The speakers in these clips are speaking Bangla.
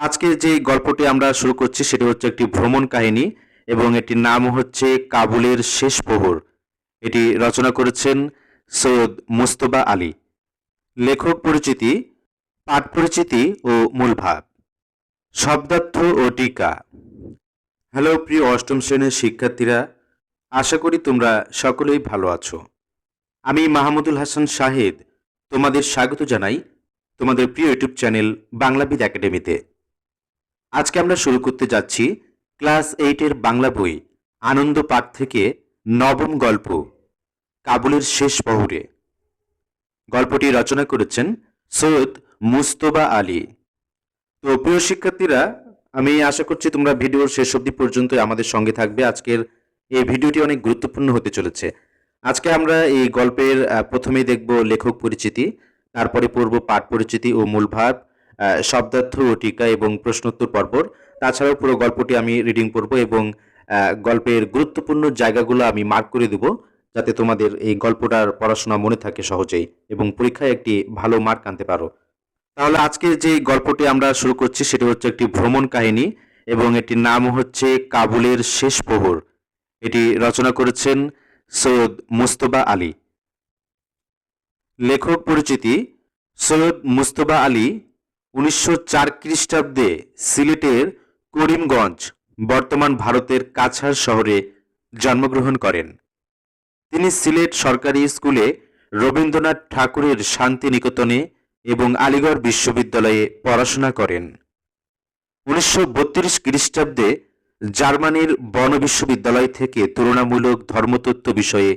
আজকে যে গল্পটি আমরা শুরু করছি সেটি হচ্ছে একটি ভ্রমণ কাহিনী এবং এটির নাম হচ্ছে কাবুলের শেষ প্রহর। এটি রচনা করেছেন সৈয়দ মুজতবা আলী। লেখক পরিচিতি, পাঠ পরিচিতি ও মূল ভাব। শব্দার্থ ও টিকা। হ্যালো প্রিয় অষ্টম শ্রেণীর শিক্ষার্থীরা, আশা করি তোমরা সকলেই ভালো আছো। আমি মাহমুদুল হাসান শাহেদ তোমাদের স্বাগত জানাই তোমাদের প্রিয় ইউটিউব চ্যানেল বাংলাবিদ একাডেমিতে। আজকে আমরা শুরু করতে যাচ্ছি ক্লাস 8-এর বাংলা বই আনন্দ পাঠ থেকে নবম গল্প কাবুলের শেষ প্রহরে। গল্পটি রচনা করেছেন সৈয়দ মুজতবা আলী। তো প্রিয় শিক্ষার্থীরা, আমি আশা করছি তোমরা ভিডিওর শেষ অবধি পর্যন্ত আমাদের সঙ্গে থাকবে। আজকের এই ভিডিওটি অনেক গুরুত্বপূর্ণ হতে চলেছে। আজকে আমরা এই গল্পের প্রথমেই দেখব লেখক পরিচিতি, তারপরে পড়ব পাঠ পরিচিতি ও মূল ভাব, শব্দার্থ ও টিকা এবং প্রশ্নোত্তর পর্ব। তাছাড়াও পুরো গল্পটি আমি রিডিং করব এবং গল্পের গুরুত্বপূর্ণ জায়গাগুলো আমি মার্ক করে দেব, যাতে তোমাদের এই গল্পটার পড়াশোনা মনে থাকে সহজেই এবং পরীক্ষায় একটি ভালো মার্ক আনতে পারো। তাহলে আজকে যে গল্পটি আমরা শুরু করছি সেটি হচ্ছে একটি ভ্রমণ কাহিনী এবং এটির নাম হচ্ছে কাবুলের শেষ প্রহর। এটি রচনা করেছেন সৈয়দ মুজতবা আলী। লেখক পরিচিতি: সৈয়দ মুজতবা আলী 1904 খ্রিস্টাব্দে সিলেটের করিমগঞ্জ, বর্তমান ভারতের কাছাড় শহরে জন্মগ্রহণ করেন। তিনি সিলেট সরকারি স্কুলে, রবীন্দ্রনাথ ঠাকুরের শান্তিনিকেতনে এবং আলিগড় বিশ্ববিদ্যালয়ে পড়াশোনা করেন। 1932 খ্রিস্টাব্দে জার্মানির বন বিশ্ববিদ্যালয় থেকে তুলনামূলক ধর্মতত্ত্ব বিষয়ে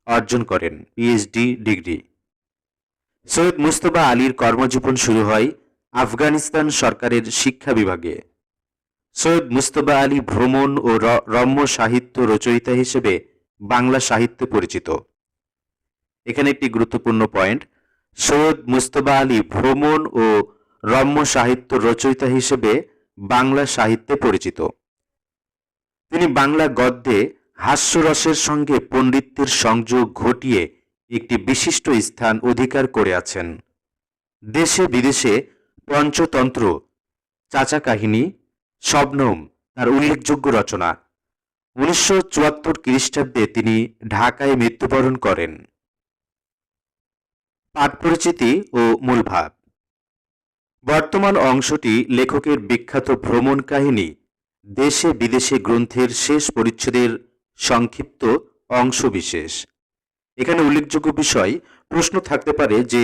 অর্জন করেন পিএইচডি ডিগ্রি। সৈয়দ মুজতবা আলীর কর্মজীবন শুরু হয় আফগানিস্তান সরকারের শিক্ষা বিভাগে। সৈয়দ মুজতবা আলী ভ্রমণ ও রম্য সাহিত্য রচয়িতা হিসেবে বাংলা সাহিত্যে পরিচিত। এখানে একটি গুরুত্বপূর্ণ পয়েন্ট, সৈয়দ মুজতবা আলী ভ্রমণ ও রম্য সাহিত্য রচয়িতা হিসেবে বাংলা সাহিত্যে পরিচিত। তিনি বাংলা গদ্যে হাস্যরসের সঙ্গে পণ্ডিত্যের সংযোগ ঘটিয়ে একটি বিশিষ্ট স্থান অধিকার করে আছেন। দেশে বিদেশে পঞ্চতন্ত্র, চাচা কাহিনী, শবনম তার উল্লেখযোগ্য রচনা। 1974 খ্রিস্টাব্দে তিনি ঢাকায় মৃত্যুবরণ করেন। পাঠ পরিচিতি ও মূল ভাব। বর্তমান অংশটি লেখকের বিখ্যাত ভ্রমণ কাহিনী দেশে বিদেশে গ্রন্থের শেষ পরিচ্ছেদের সংক্ষিপ্ত অংশবিশেষ। এখানে উল্লেখযোগ্য বিষয়, প্রশ্ন থাকতে পারে যে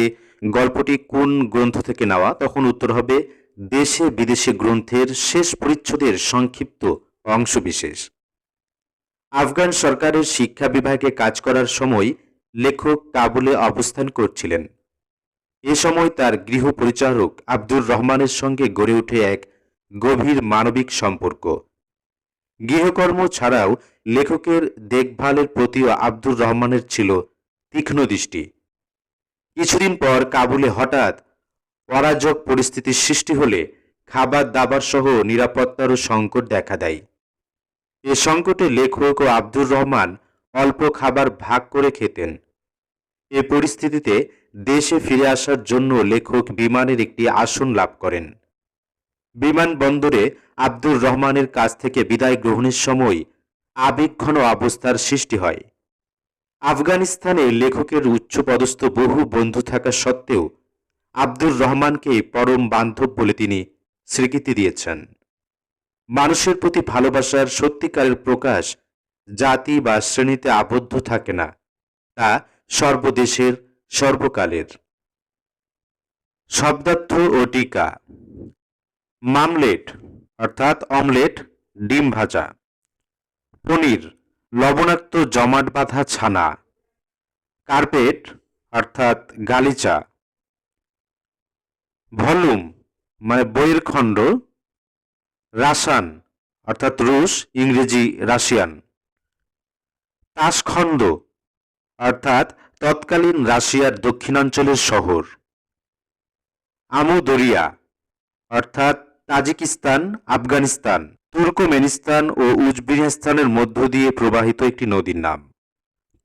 গল্পটি কোন গ্রন্থ থেকে নেওয়া, তখন উত্তর হবে দেশে বিদেশে গ্রন্থের শেষ পরিচ্ছেদের সংক্ষিপ্ত অংশবিশেষ। আফগান সরকারের শিক্ষা বিভাগে কাজ করার সময় লেখক কাবুলে অবস্থান করছিলেন। এ সময় তার গৃহ পরিচারক আব্দুর রহমানের সঙ্গে গড়ে ওঠে এক গভীর মানবিক সম্পর্ক। গৃহকর্ম ছাড়াও লেখকের দেখভালের প্রতিও আব্দুর রহমানের ছিল তীক্ষ্ণ দৃষ্টি। কিছুদিন পর কাবুলে হঠাৎ অরাজক পরিস্থিতির সৃষ্টি হলে খাবার দাবার সহ নিরাপত্তারও সংকট দেখা দেয়। এ সংকটে লেখক ও আব্দুর রহমান অল্প খাবার ভাগ করে খেতেন। এ পরিস্থিতিতে দেশে ফিরে আসার জন্য লেখক বিমানের একটি আসন লাভ করেন। বিমানবন্দরে আব্দুর রহমানের কাছ থেকে বিদায় গ্রহণের সময় আবেগঘন অবস্থার সৃষ্টি হয়। আফগানিস্তানে লেখকের উচ্চপদস্থ বহু বন্ধু থাকা সত্ত্বেও আব্দুর রহমানকে পরম বান্ধব বলে তিনি স্বীকৃতি দিয়েছেন। মানুষের প্রতি ভালোবাসার সত্যিকারের প্রকাশ জাতি বা শ্রেণীতে আবদ্ধ থাকে না, তা সর্বদেশের সর্বকালের। শব্দার্থ ও টিকা। মামলেট অর্থাৎ অমলেট, ডিম ভাজা। পনির, লবণাক্ত জমাট বাঁধা ছানা। কার্পেট অর্থাৎ গালিচা। ভলিউম মানে বইয়ের খণ্ড। রাসান অর্থাৎ রুশ, ইংরেজি রাশিয়ান। তাশখন্দ অর্থাৎ তৎকালীন রাশিয়ার দক্ষিণাঞ্চলের শহর। আমুদরিয়া অর্থাৎ তাজিকিস্তান, আফগানিস্তান, তুর্কমেনিস্তান ও উজবেকিস্তানের মধ্য দিয়ে প্রবাহিত একটি নদীর নাম।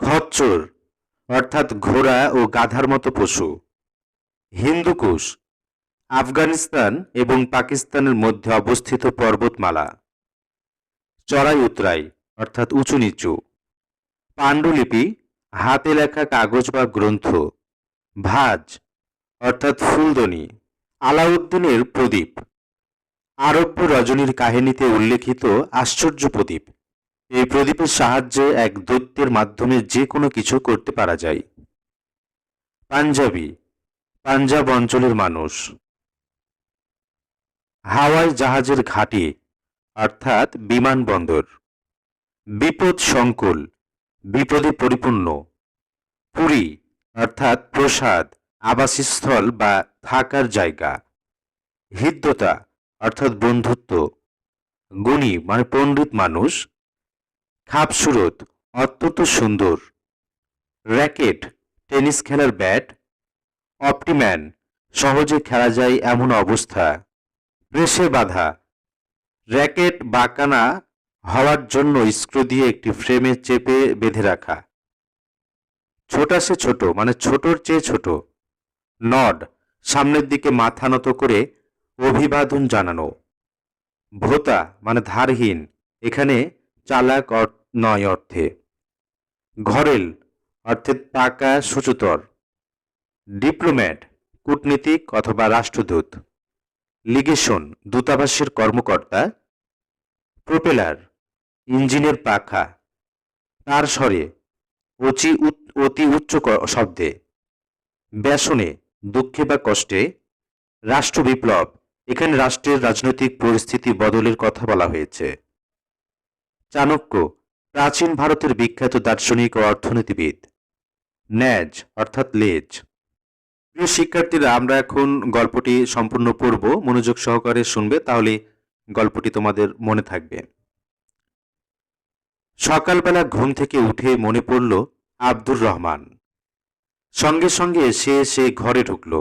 খচ্চর অর্থাৎ ঘোড়া ও গাধার মতো পশু। হিন্দুকুশ আফগানিস্তান এবং পাকিস্তানের মধ্যে অবস্থিত পর্বতমালা। চড়াই উতরাই অর্থাৎ উঁচু নিচু। পাণ্ডুলিপি হাতে লেখা কাগজ বা গ্রন্থ। ভাজ অর্থাৎ ফুলদনি। আলাউদ্দিনের প্রদীপ আরব্য রজনীর কাহিনীতে উল্লেখিত আশ্চর্য প্রদীপ। এই প্রদীপের সাহায্যে এক দৈত্যের মাধ্যমে যে কোনো কিছু করতে পারা যায়। পাঞ্জাবি পাঞ্জাব অঞ্চলের মানুষ। হাওয়াই জাহাজের ঘাঁটি অর্থাৎ বিমানবন্দর। বিপদ সংকুল বিপদে পরিপূর্ণ। পুরী অর্থাৎ প্রসাদ, আবাসস্থল বা থাকার জায়গা। হৃদ্যতা অর্থাৎ বন্ধুত্ব। গুণী মানে পণ্ডিত মানুষ। খাবসুরত অত্যন্ত সুন্দর। র্যাকেট টেনিস খেলার ব্যাট। অপটিম্যান সহজে খেলা যায় এমন অবস্থা। প্রেসে বাঁধা র্যাকেট বাঁকানা হওয়ার জন্য স্ক্রু দিয়ে একটি ফ্রেমে চেপে বেঁধে রাখা। ছোটা সে ছোট মানে ছোটর চেয়ে ছোট। নড সামনের দিকে মাথা নত করে অভিবাদন জানানো। ভোতা মানে ধারহীন, এখানে চালাক নয় অর্থে। ঘরেল অর্থাৎ পাকা সুচতুর। ডিপ্লোম্যাট কূটনীতিক অথবা রাষ্ট্রদূত। লিগেশন দূতাবাসের কর্মকর্তা। প্রোপেলার ইঞ্জিনের পাখা। তার স্বরে অতি উচ্চ শব্দে। ব্যসনে দুঃখে বা কষ্টে। রাষ্ট্র বিপ্লব এখানে রাষ্ট্রের রাজনৈতিক পরিস্থিতি বদলের কথা বলা হয়েছে। চাণক্য প্রাচীন ভারতের বিখ্যাত দার্শনিক ও অর্থনীতিবিদ। ন্যাজ অর্থাৎ লেজ। প্রিয় শিক্ষার্থীরা, আমরা এখন গল্পটি সম্পূর্ণ পড়ব, মনোযোগ সহকারে শুনবে, তাহলে গল্পটি তোমাদের মনে থাকবে। সকালবেলা ঘুম থেকে উঠে মনে পড়ল আব্দুর রহমান। সঙ্গে সঙ্গে সে ঘরে ঢুকল।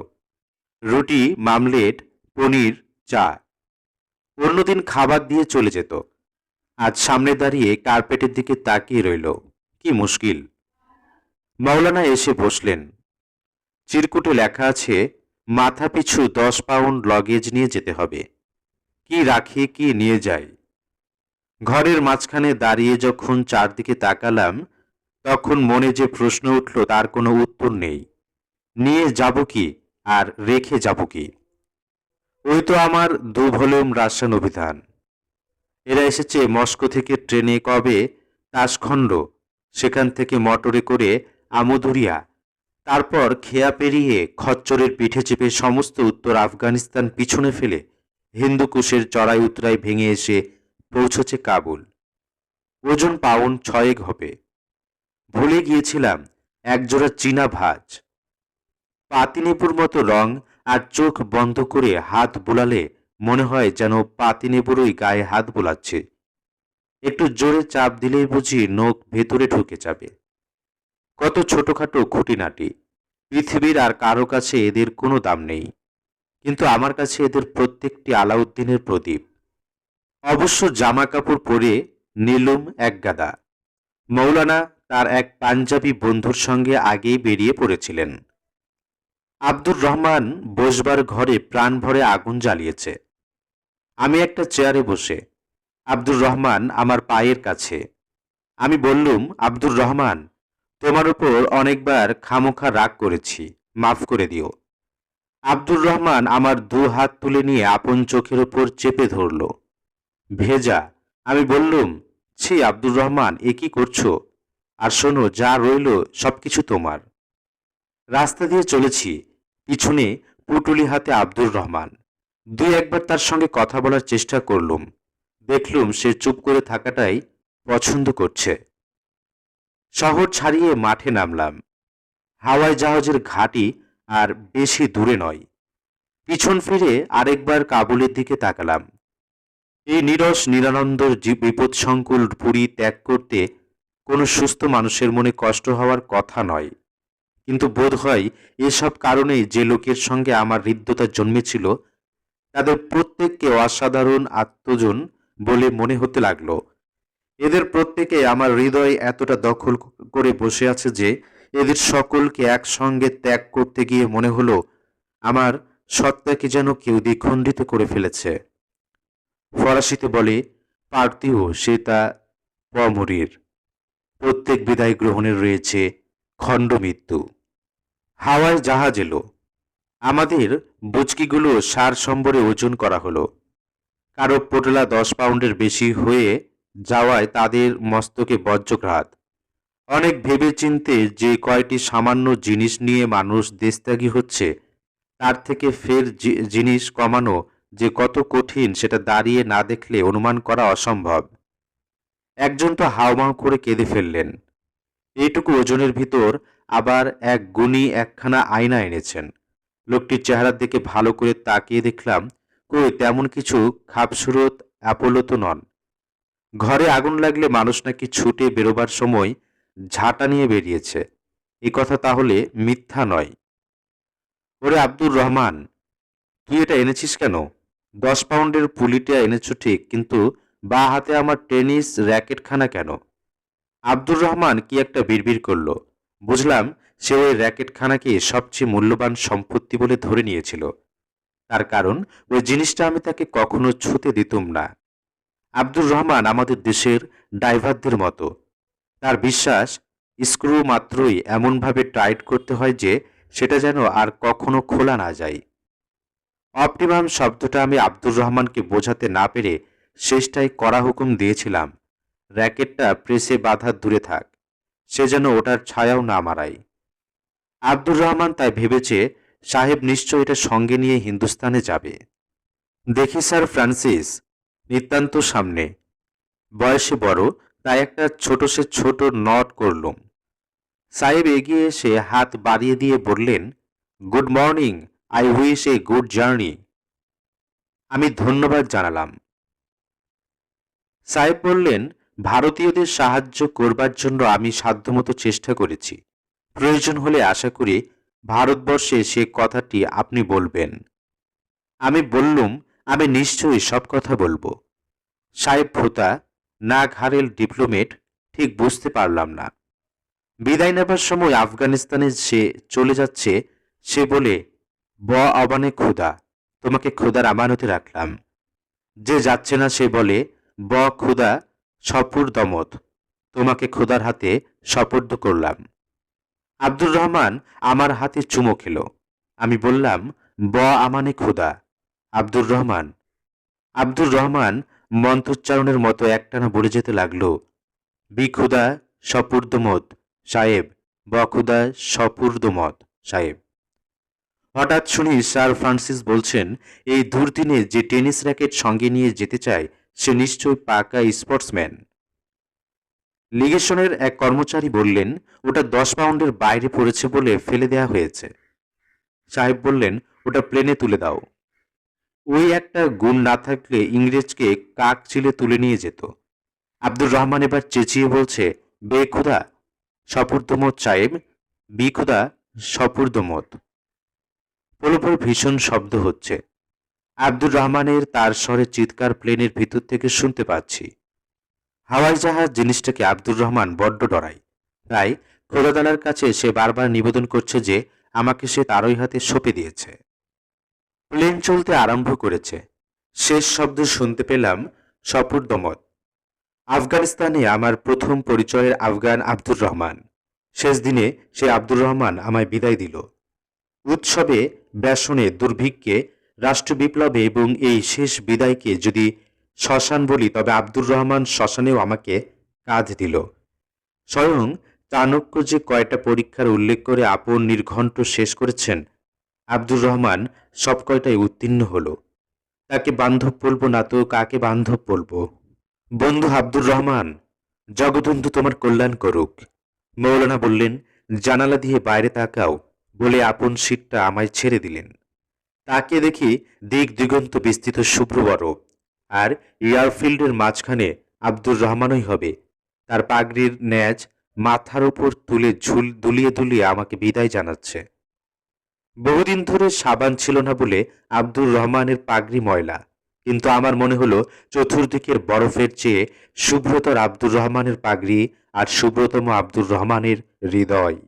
রুটি, মামলেট, পনির, চা। অন্যদিন খাবার দিয়ে চলে যেত, আজ সামনে দাঁড়িয়ে কার্পেটের দিকে তাকিয়ে রইল। কি মুশকিল। মাওলানা এসে বসলেন। চিরকুটে লেখা আছে, মাথা পিছু 10 পাউন্ড লগেজ নিয়ে যেতে হবে। কি রাখি কি নিয়ে যাই। ঘরের মাঝখানে দাঁড়িয়ে যখন চারদিকে তাকালাম, তখন মনে যে প্রশ্ন উঠল তার কোনো উত্তর নেই। নিয়ে যাব কি আর রেখে যাব কি। ওই তো আমার 2 ভলিউম রাশিয়ান অভিধান। এরা এসেছে মস্কো থেকে ট্রেনে কবে তাসখণ্ড, সেখান থেকে মোটরে করে আমুদুরিয়া, তারপর খেয়া পেরিয়ে খচ্চরের পিঠে চেপে সমস্ত উত্তর আফগানিস্তান পিছনে ফেলে হিন্দুকুশের চড়াই উতরাই ভেঙে এসে পৌঁছেছে কাবুল। ওজন পাউন্ড 6 হবে। ভুলে গিয়েছিলাম একজোড়া চীনা ভাঁজ। পাতিনেবুর মতো রং, আর চোখ বন্ধ করে হাত বুলালে মনে হয় যেন পাতিনেবুরই গায়ে হাত বোলাচ্ছে। একটু জোরে চাপ দিলেই বুঝি নখ ভেতরে ঢুকে যাবে। কত ছোটখাটো খুঁটিনাটি, পৃথিবীর আর কারো কাছে এদের কোনো দাম নেই, কিন্তু আমার কাছে এদের প্রত্যেকটি আলাউদ্দিনের প্রদীপ। অবশ্য জামা কাপড় পরে নিলুম এক গাদা। মৌলানা তার এক পাঞ্জাবি বন্ধুর সঙ্গে আগেই বেরিয়ে পড়েছিলেন। আব্দুর রহমান বসবার ঘরে প্রাণ ভরে আগুন জ্বালিয়েছে। আমি একটা চেয়ারে বসে, আব্দুর রহমান আমার পায়ের কাছে। আমি বললুম, আব্দুর রহমান, তোমার উপর অনেকবার খামোখা রাগ করেছি, মাফ করে দিও। আব্দুর রহমান আমার 2 হাত তুলে নিয়ে আপন চোখের ওপর চেপে ধরল। ভেজা। আমি বললুম, ছি আব্দুর রহমান, এ কি করছো? আর শোনো, যা রইল সবকিছু তোমার। রাস্তা দিয়ে চলেছি, পিছনে পুটুলি হাতে আব্দুর রহমান। 2-1 বার তার সঙ্গে কথা বলার চেষ্টা করলুম, দেখলুম সে চুপ করে থাকাটাই পছন্দ করছে। শহর ছাড়িয়ে মাঠে নামলাম। হাওয়াই জাহাজের ঘাঁটি আর বেশি দূরে নয়। পিছন ফিরে আরেকবার কাবুলের দিকে তাকালাম। এই নিরস নিরানন্দর বিপদসংকুল পুরী ত্যাগ করতে কোনো সুস্থ মানুষের মনে কষ্ট হওয়ার কথা নয়, কিন্তু বোধ হয় এসব কারণেই যে লোকের সঙ্গে আমার হৃদ্যতা জন্মেছিল তাদের প্রত্যেককে অসাধারণ আত্মজন বলে মনে হতে লাগলো। এদের প্রত্যেকে আমার হৃদয় এতটা দখল করে বসে আছে যে এদের সকলকে একসঙ্গে ত্যাগ করতে গিয়ে মনে হলো আমার সত্তাকে যেন কেউ দ্বিখণ্ডিত করে ফেলেছে। ফরাসিতে বলে পার্থিও সে তা পমরির। প্রত্যেক বিদায় গ্রহণের রয়েছে খণ্ড মৃত্যু। হাওয়ায় জাহাজ এলো। আমাদের বুচকিগুলো সার সম্বরে ওজন করা হলো। কারো পোটলা 10 পাউন্ডের বেশি হয়ে যাওয়ায় তাদের মস্তকে বজ্রঘাত। অনেক ভেবেচিন্তে যে কয়টি সামান্য জিনিস নিয়ে মানুষ দেশত্যাগী হচ্ছে, তার থেকে ফের জিনিস কমানো যে কত কঠিন সেটা দাঁড়িয়ে না দেখলে অনুমান করা অসম্ভব। একজন তো হাউমাউ করে কেঁদে ফেললেন। এইটুকু ওজনের ভিতর আবার এক গুণী একখানা আয়না এনেছেন। লোকটির চেহারার দিকে ভালো করে তাকিয়ে দেখলাম, কই তেমন কিছু খাপসুরত অ্যাপোলো তো নন। ঘরে আগুন লাগলে মানুষ নাকি ছুটে বেরোবার সময় ঝাঁটা নিয়ে বেরিয়েছে, এ কথা তাহলে মিথ্যা নয়। ওরে আব্দুর রহমান, তুই এটা এনেছিস কেন? 10 পাউন্ডের পুলিটা এনেছ ঠিক, কিন্তু বা হাতে আমার টেনিস র্যাকেটখানা কেন? আব্দুর রহমান কি একটা বিড়বিড় করল। বুঝলাম সে ওই র্যাকেটখানাকে সবচেয়ে মূল্যবান সম্পত্তি বলে ধরে নিয়েছিল। তার কারণ ওই জিনিসটা আমি তাকে কখনো ছুঁতে দিতুম না। আব্দুর রহমান আমাদের দেশের ড্রাইভারদের মতো। তার বিশ্বাস স্ক্রু মাত্রই এমনভাবে টাইট করতে হয় যে সেটা যেন আর কখনো খোলা না যায়। অপটিমাম শব্দটা আমি আব্দুর রহমানকে বোঝাতে না পেরে শেষটায় কড়া হুকুম দিয়েছিলাম, র্যাকেটটা প্রেসে বাঁধা দূরে থাক, সে যেন ওটার ছায়াও না মারায়। আব্দুর রহমান তাই ভেবেছে সাহেব নিশ্চয় এটা সঙ্গে নিয়ে হিন্দুস্তানে যাবে। দেখি স্যার ফ্রান্সিস নিতান্ত সামনে, বয়সে বড়, তাই একটা ছোট নট করলুম। সাহেব এগিয়ে এসে হাত বাড়িয়ে দিয়ে বললেন, good morning, I wish a good journey. আমি ধন্যবাদ জানালাম। সাহেব বললেন, ভারতীয়দের সাহায্য করবার জন্য আমি সাধ্যমতো চেষ্টা করেছি। প্রয়োজন হলে আশা করি ভারতবর্ষে সে কথাটি আপনি বলবেন। আমি বললুম, আমি নিশ্চয়ই সব কথা বলবো। সাহেব ভোতা, না ঘাড়েল ডিপ্লোমেট, ঠিক বুঝতে পারলাম না। বিদায় নেবার সময় আফগানিস্তানে সে চলে যাচ্ছে সে বলে, ব আবানে খুদা, তোমাকে খোদার আমানতে রাখলাম। যে যাচ্ছে না সে বলে, ব খুদা সপুর দমত, তোমাকে খোদার হাতে সপর্দ করলাম। আব্দুর রহমান আমার হাতে চুমো খেল। আমি বললাম, ব আমানে খুদা আব্দুর রহমান। আব্দুর রহমান মন্ত্রোচ্চারণের মতো একটানা বলে যেতে লাগলো, বি খুদা সপুর্দমত সাহেব, ব খুদা সপুর্দমত সাহেব। হঠাৎ শুনি স্যার ফ্রান্সিস বলছেন, এই দুর্দিনে যে টেনিস র্যাকেট সঙ্গে নিয়ে যেতে চায় সে নিশ্চয় পাকা স্পোর্টসম্যান। লিগেশনের এক কর্মচারী বললেন, ওটা 10 পাউন্ডের বাইরে পড়েছে বলে ফেলে দেয়া হয়েছে। সাহেব বললেন, ওটা প্লেনে তুলে দাও। ওই একটা গুণ না থাকলে ইংরেজকে কাক চিলে তুলে নিয়ে যেত। আব্দুর রহমান এবার চেঁচিয়ে বলছে, বে খুদা সপুর্দমত সাহেব, বি খুদা সপুর্দমত। পরপর ভীষণ শব্দ হচ্ছে। আব্দুর রহমানের তার স্বরে চিৎকার প্লেনের ভিতর থেকে শুনতে পাচ্ছি। হাওয়াই জাহাজ জিনিসটাকে আব্দুর রহমান বড্ড ডরায়। তাই খোদাদালার কাছে সে বারবার নিবেদন করছে যে আমাকে সে তারই হাতে সঁপে দিয়েছে। প্লেন চলতে আরম্ভ করেছে। শেষ শব্দ শুনতে পেলাম সপুর্দমত। আফগানিস্তানে আমার প্রথম পরিচয়ের আফগান আব্দুর রহমান। শেষ দিনে সে আব্দুর রহমান আমায় বিদায় দিল। উৎসবে, ব্যসনে, দুর্ভিক্ষে, রাষ্ট্র বিপ্লবে এবং এই শেষ বিদায়কে যদি শ্মশান বলি, তবে আব্দুর রহমান শ্মশানেও আমাকে কাঁধ দিল। স্বয়ং চাণক্য যে কয়টা পরীক্ষার উল্লেখ করে আপন নির্ঘণ্ট শেষ করেছেন, আব্দুর রহমান সব কয়টাই উত্তীর্ণ হল। তাকে বান্ধব বলবো না তো কাকে বান্ধব বলবো? বন্ধু আব্দুর রহমান, জগবন্ধু তোমার কল্যাণ করুক। মৌলানা বললেন, জানালা দিয়ে বাইরে তাকাও বলে আপন সিটটা আমায় ছেড়ে দিলেন। তাকে দেখি দিক দিগন্ত বিস্তৃত শুভ্র বরফ, আর এয়ারফিল্ডের মাঝখানে আব্দুর রহমানই হবে, তার পাগড়ির ন্যাজ মাথার উপর তুলে দুলিয়ে দুলিয়ে আমাকে বিদায় জানাচ্ছে। বহুদিন ধরে সাবান ছিল না বলে আব্দুর রহমানের পাগড়ি ময়লা, কিন্তু আমার মনে হলো চতুর্দিকের বরফের চেয়ে শুভ্রতর আব্দুর রহমানের পাগড়ি আর শুভ্রতম আব্দুর রহমানের হৃদয়।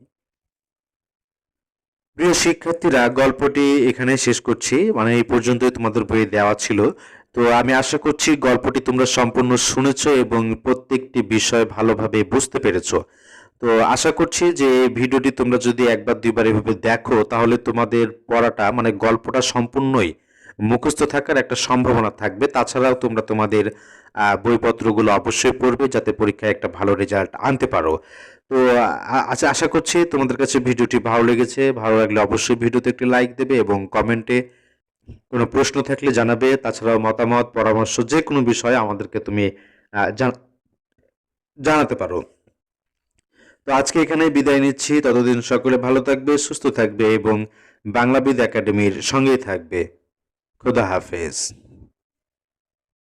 প্রিয় শিক্ষার্থীরা, গল্পটি এখানে শেষ করছি, মানে এই পর্যন্তই তোমাদের বইয়ে দেওয়া ছিল। তো আমি আশা করছি গল্পটি তোমরা সম্পূর্ণ শুনেছো এবং প্রত্যেকটি বিষয় ভালোভাবে বুঝতে পেরেছো। তো আশা করছি যে এই ভিডিওটি তোমরা যদি একবার দুইবার এভাবে দেখো, তাহলে তোমাদের পড়াটা মানে গল্পটা সম্পূর্ণই মুখস্থ থাকার একটা সম্ভাবনা থাকবে। তাছাড়াও তোমরা তোমাদের বইপত্রগুলো অবশ্যই পড়বে, যাতে পরীক্ষায় একটা ভালো রেজাল্ট আনতে পারো। তো আচ্ছা, আশা করছি তোমাদের কাছে ভিডিওটি ভালো লেগেছে। ভালো লাগলে অবশ্যই ভিডিওতে একটি লাইক দেবে এবং কমেন্টে কোনো প্রশ্ন থাকলে জানাবে। তাছাড়াও মতামত, পরামর্শ যে কোনো বিষয়ে আমাদেরকে তুমি জানাতে পারো। তো আজকে এখানেই বিদায় নিচ্ছি। ততদিন সকলে ভালো থাকবে, সুস্থ থাকবে এবং বাংলাবিদ একাডেমির সঙ্গেই থাকবে। খোদা হাফেজ।